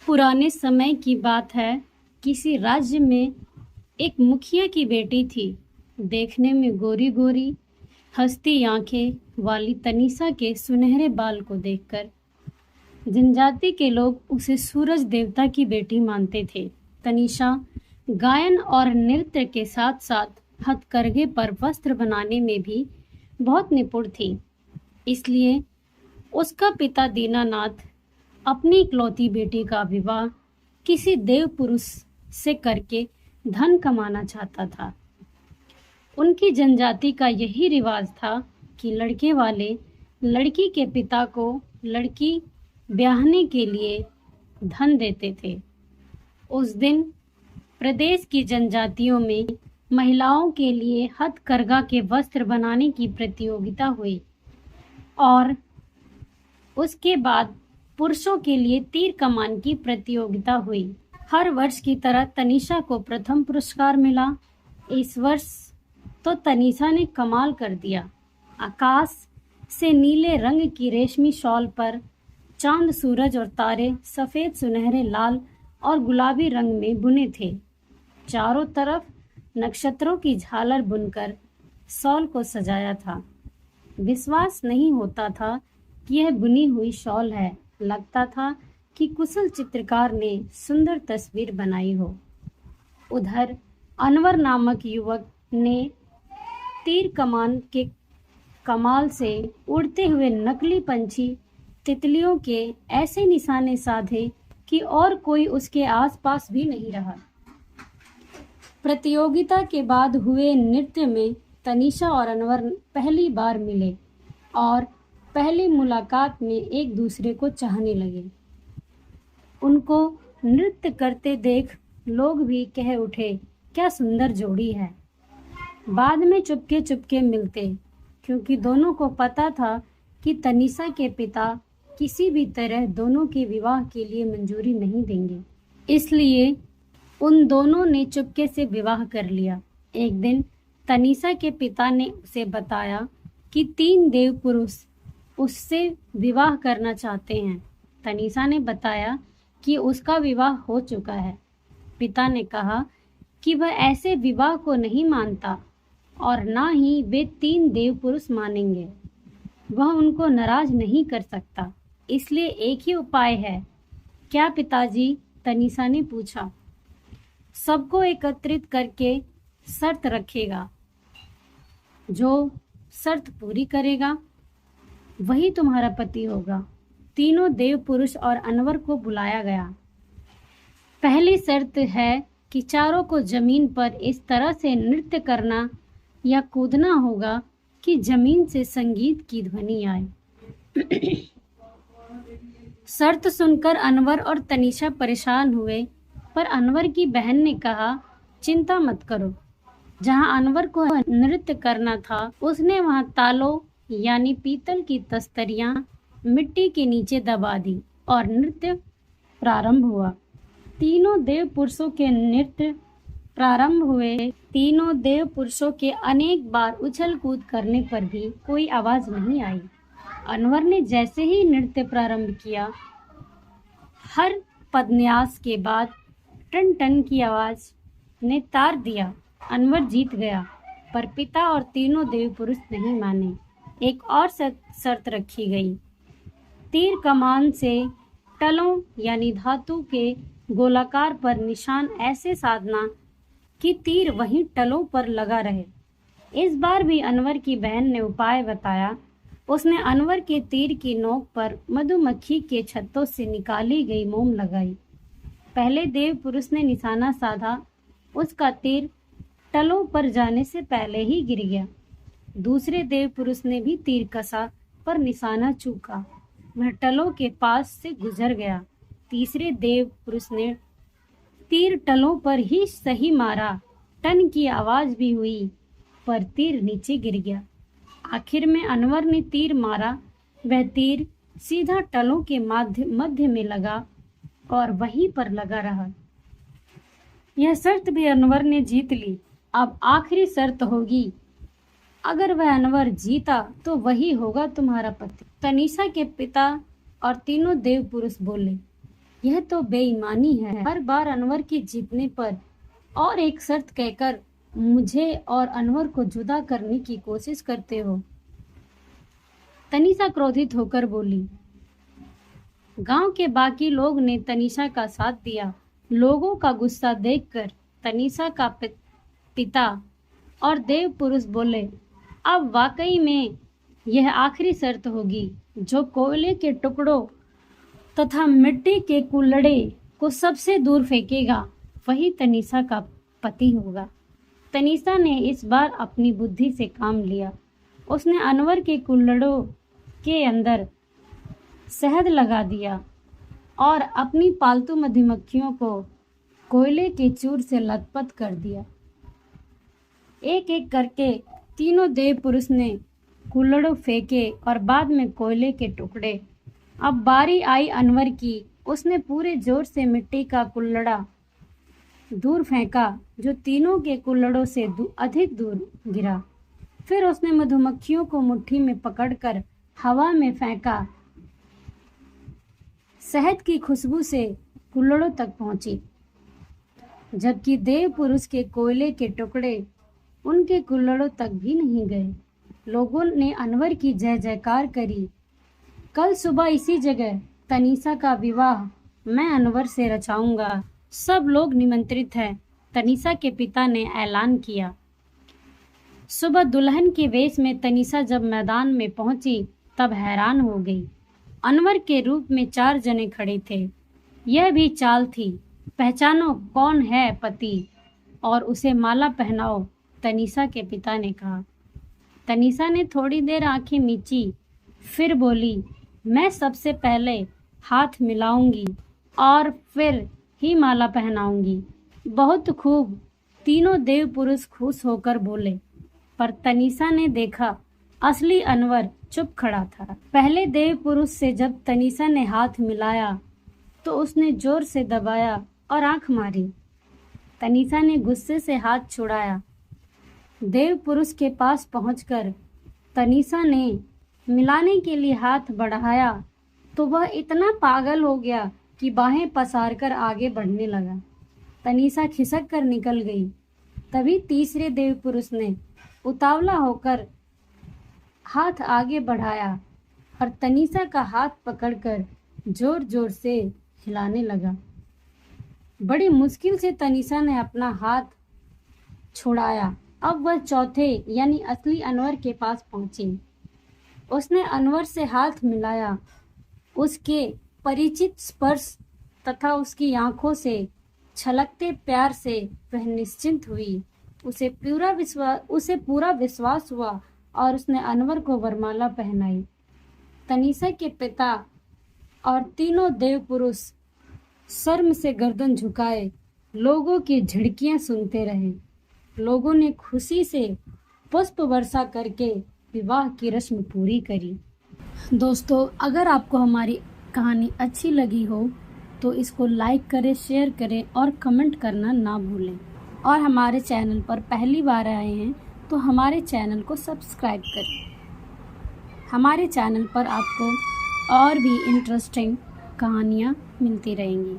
पुराने समय की बात है। किसी राज्य में एक मुखिया की बेटी थी। देखने में गोरी गोरी हंसती आंखें वाली तनीषा के सुनहरे बाल को देखकर जनजाति के लोग उसे सूरज देवता की बेटी मानते थे। तनीषा गायन और नृत्य के साथ साथ हथकरघे पर वस्त्र बनाने में भी बहुत निपुण थी। इसलिए उसका पिता दीनानाथ अपनी इकलौती बेटी का विवाह किसी देव पुरुष से करके धन कमाना चाहता था। उनकी जनजाति का यही रिवाज था कि लड़के वाले लड़की के पिता को लड़की ब्याहने के लिए धन देते थे। उस दिन प्रदेश की जनजातियों में महिलाओं के लिए हथकरघा के वस्त्र बनाने की प्रतियोगिता हुई और उसके बाद पुरुषों के लिए तीर कमान की प्रतियोगिता हुई। हर वर्ष की तरह तनीषा को प्रथम पुरस्कार मिला। इस वर्ष तो तनीषा ने कमाल कर दिया। आकाश से नीले रंग की रेशमी शॉल पर चांद, सूरज और तारे सफेद, सुनहरे, लाल और गुलाबी रंग में बुने थे। चारों तरफ नक्षत्रों की झालर बुनकर शॉल को सजाया था। विश्वास नहीं होता था कि यह बुनी हुई शॉल है। लगता था कि कुशल चित्रकार ने सुंदर तस्वीर बनाई हो। उधर अनवर नामक युवक ने तीर कमान के कमाल से उड़ते हुए नकली पंछी तितलियों के ऐसे निशाने साधे कि और कोई उसके आसपास भी नहीं रहा। प्रतियोगिता के बाद हुए नृत्य में तनीषा और अनवर पहली बार मिले और पहली मुलाकात में एक दूसरे को चाहने लगे। उनको नृत्य करते देख लोग भी कह उठे, क्या सुंदर जोड़ी है। बाद में चुपके चुपके मिलते, क्योंकि दोनों को पता था कि तनीषा के पिता किसी भी तरह दोनों के विवाह के लिए मंजूरी नहीं देंगे। इसलिए उन दोनों ने चुपके से विवाह कर लिया। एक दिन तनीषा के पिता ने उसे बताया कि 3 देव पुरुष उससे विवाह करना चाहते हैं। तनीषा ने बताया कि उसका विवाह हो चुका है। पिता ने कहा कि वह ऐसे विवाह को नहीं मानता और ना ही वे 3 देव पुरुष मानेंगे। वह उनको नाराज नहीं कर सकता, इसलिए एक ही उपाय है। क्या पिताजी? तनीषा ने पूछा। सबको एकत्रित करके शर्त रखेगा। जो शर्त पूरी करेगा वही तुम्हारा पति होगा। तीनों देव पुरुष और अनवर को बुलाया गया। पहली शर्त है कि चारों को जमीन पर इस तरह से नृत्य करना या कूदना होगा कि जमीन से संगीत की ध्वनि आए। शर्त सुनकर अनवर और तनीषा परेशान हुए, पर अनवर की बहन ने कहा, चिंता मत करो। जहां अनवर को नृत्य करना था, उसने वहां तालों यानी पीतल की तस्तरियां मिट्टी के नीचे दबा दी और नृत्य प्रारंभ हुआ। तीनों देव पुरुषों के नृत्य प्रारंभ हुए। तीनों देव पुरुषों के अनेक बार उछल कूद करने पर भी कोई आवाज नहीं आई। अनवर ने जैसे ही नृत्य प्रारंभ किया, हर पदन्यास के बाद टन टन की आवाज ने तार दिया। अनवर जीत गया, पर पिता और तीनों देव पुरुष नहीं माने। एक और शर्त रखी गई। तीर कमान से टलों यानी धातु के गोलाकार पर निशान ऐसे साधना कि तीर वहीं टलों पर लगा रहे। इस बार भी अनवर की बहन ने उपाय बताया। उसने अनवर के तीर की नोक पर मधुमक्खी के छत्तों से निकाली गई मोम लगाई। पहले देव पुरुष ने निशाना साधा। उसका तीर टलों पर जाने से पहले ही गिर गया। दूसरे देव पुरुष ने भी तीर कसा, पर निशाना चूका। वह टलों के पास से गुजर गया। तीसरे देव पुरुष ने तीर टलों पर ही सही मारा। टन की आवाज भी हुई, पर तीर नीचे गिर गया। आखिर में अनवर ने तीर मारा। वह तीर सीधा टलों के मध्य में लगा और वहीं पर लगा रहा। यह शर्त भी अनवर ने जीत ली। अब आखिरी शर्त होगी। अगर वह अनवर जीता तो वही होगा तुम्हारा पति। तनीषा के पिता और तीनों देव पुरुष बोले। यह तो बेईमानी है। हर बार अनवर के जीतने पर और एक शर्त कहकर मुझे और अनवर को जुदा करने की कोशिश करते हो। तनीषा क्रोधित होकर बोली। गांव के बाकी लोग ने तनीषा का साथ दिया। लोगों का गुस्सा देखकर तनीषा का पिता और देव पुरुष बोले, अब वाकई में यह आखिरी शर्त होगी। जो कोयले के टुकड़ों तथा मिट्टी के कुल्हड़े को सबसे दूर फेंकेगा वही तनीषा का पति होगा। तनीषा ने इस बार अपनी बुद्धि से काम लिया। उसने अनवर के कुल्हड़ों के अंदर शहद लगा दिया और अपनी पालतू मधुमक्खियों को कोयले के चूर से लथपथ कर दिया। एक एक करके तीनों देव पुरुष ने कुल्हड़ों फेंके और बाद में कोयले के टुकड़े। अब बारी आई अनवर की। उसने पूरे जोर से मिट्टी का कुल्हड़ा दूर फेंका जो तीनों के कुल्हड़ों से अधिक दूर गिरा। फिर उसने मधुमक्खियों को मुट्ठी में पकड़कर हवा में फेंका। शहद की खुशबू से कुल्हड़ों तक पहुंची, जबकि देव पुरुष के कोयले के टुकड़े उनके कुल्हड़ों तक भी नहीं गए। लोगों ने अनवर की जय जयकार करी। कल सुबह इसी जगह तनीषा का विवाह मैं अनवर से रचाऊंगा। सब लोग निमंत्रित हैं, तनीषा के पिता ने ऐलान किया। सुबह दुल्हन के वेश में तनीषा जब मैदान में पहुंची तब हैरान हो गई। अनवर के रूप में 4 जने खड़े थे। यह भी चाल थी, पहचानो कौन है पति और उसे माला पहनाओ, तनीषा के पिता ने कहा। तनीषा ने थोड़ी देर आंखें मींची, फिर बोली, मैं सबसे पहले हाथ मिलाऊंगी और फिर ही माला पहनाऊंगी। बहुत खूब, तीनों देव पुरुष खुश होकर बोले। पर तनीषा ने देखा असली अनवर चुप खड़ा था। पहले देव पुरुष से जब तनीषा ने हाथ मिलाया तो उसने जोर से दबाया और आंख मारी। तनीषा ने गुस्से से हाथ छुड़ाया। देव पुरुष के पास पहुंचकर तनीषा ने मिलाने के लिए हाथ बढ़ाया तो वह इतना पागल हो गया कि बाहें पसारकर आगे बढ़ने लगा। तनीषा खिसक कर निकल गई। तभी तीसरे देव पुरुष ने उतावला होकर हाथ आगे बढ़ाया और तनीषा का हाथ पकड़कर जोर जोर से हिलाने लगा। बड़ी मुश्किल से तनीषा ने अपना हाथ छुड़ाया। अब वह चौथे यानी असली अनवर के पास पहुंची। उसने अनवर से हाथ मिलाया। उसके परिचित स्पर्श तथा उसकी आंखों से छलकते प्यार से वह निश्चिंत हुई। उसे पूरा विश्वास हुआ और उसने अनवर को वरमाला पहनाई। तनीषा के पिता और तीनों देव पुरुष शर्म से गर्दन झुकाए लोगों की झिड़कियां सुनते रहे। लोगों ने खुशी से पुष्प वर्षा करके विवाह की रस्म पूरी करी। दोस्तों, अगर आपको हमारी कहानी अच्छी लगी हो तो इसको लाइक करें, शेयर करें और कमेंट करना ना भूलें। और हमारे चैनल पर पहली बार आए हैं तो हमारे चैनल को सब्सक्राइब करें। हमारे चैनल पर आपको और भी इंटरेस्टिंग कहानियाँ मिलती रहेंगी।